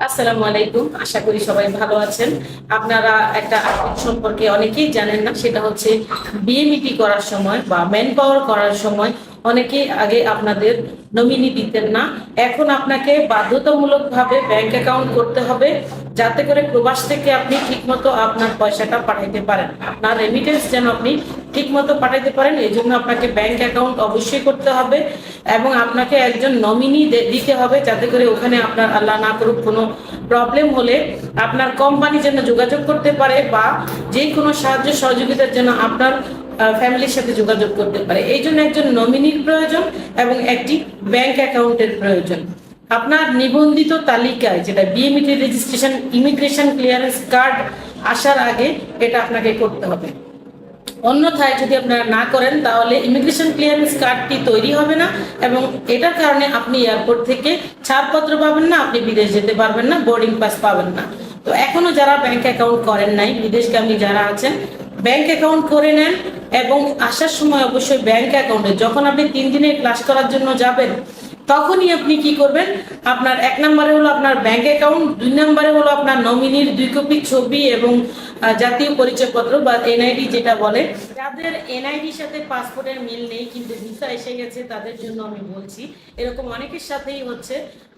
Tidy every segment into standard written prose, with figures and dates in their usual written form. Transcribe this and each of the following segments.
আসসালামু আলাইকুম। আশা করি সবাই ভালো আছেন। আপনারা একটা আপডেট সম্পর্কে অনেকেই জানেন না, সেটা হচ্ছে বিএমইটি করার সময় বা ম্যান পাওয়ার করার সময় অনেকেই আগে আপনাদের নমিনি দিতেন না। এখন আপনাকে বাধ্যতামূলকভাবে ব্যাংক অ্যাকাউন্ট করতে হবে, যাতে করে প্রবাস থেকে আপনি ঠিকমতো আপনার পয়সাটা পাঠাইতে পারেন, আপনার রেমিটেন্স যেন আপনি ঠিকমতো পাঠাইতে পারেন। এই জন্য আপনাকে ব্যাংক অ্যাকাউন্ট অবশ্যই করতে হবে এবং আপনাকে একজন নমিনি দিতে হবে, যাতে করে ওখানে আপনার আল্লাহ না করুক কোনো প্রবলেম হলে আপনার কোম্পানি যেন যোগাযোগ করতে পারে বা যে কোনো সাহায্য সহযোগিতার জন্য আপনার ফ্যামিলির সাথে যোগাযোগ করতে পারে। এই জন্য একজন নমিনির প্রয়োজন এবং একটি ব্যাংক অ্যাকাউন্টের প্রয়োজন। আপনার নিবন্ধিত তালিকায় যেটা BMET registration immigration clearance card আসার আগে এটা আপনাকে করতে হবে। অন্যথায় যদি আপনারা না করেন তাহলে ইমিগ্রেশন ক্লিয়ারেন্স কার্ডটি তৈরি হবে না এবং এটার কারণে আপনি এয়ারপোর্ট থেকে ছাড়পত্র পাবেন না, আপনি বিদেশ যেতে পারবেন না, বোর্ডিং পাস পাবেন না। তো এখনো যারা ব্যাংক অ্যাকাউন্ট করেন নাই, বিদেশগামী যারা আছেন, ব্যাংক অ্যাকাউন্ট করে নেন এবং আসার সময় অবশ্যই ব্যাংক অ্যাকাউন্টে যখন আপনি 3 দিনের ক্লাস করার জন্য যাবেন তখনই আপনি কি করবেন, আপনার 1 নম্বরে হলো আপনার ব্যাংক অ্যাকাউন্ট, 2 নম্বরে হলো আপনার নমিনির 2 কপি ছবি এবং জাতীয় পরিচয়পত্র বা এনআইডি যেটা বলে। যাদের এনআইডির সাথে পাসপোর্টের মিল নেই কিন্তু ভিসা এসে গেছে তাদের জন্য আমি বলছি, এরকম অনেকের সাথেই হচ্ছে।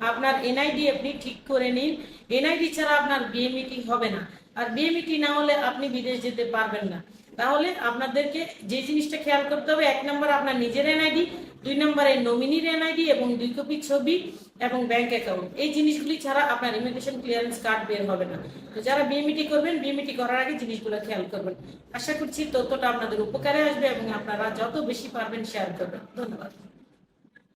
আপনার এনআইডি আপনি ঠিক করে নিন। এনআইডি ছাড়া আপনার বিএমইটি হবে না, আর বিএমইটি না হলে আপনি বিদেশ যেতে পারবেন না। তাহলে আপনাদেরকে যে জিনিসটা খেয়াল করতে হবে, 1 নম্বর আপনার নিজের এনআইডি, 2 নম্বরে নমিনির এনআইডি এবং 2 কপি ছবি এবং ব্যাংক অ্যাকাউন্ট। এই জিনিসগুলি ছাড়া আপনার ইমিগ্রেশন ক্লিয়ারেন্স কার্ড বের হবে না। তো যারা বিএমইটি করবেন, বিএমইটি করার আগে জিনিসগুলো খেয়াল করবেন। আশা করছি তথ্যটা আপনাদের উপকারে আসবে এবং আপনারা যত বেশি পারবেন শেয়ার করবেন। ধন্যবাদ।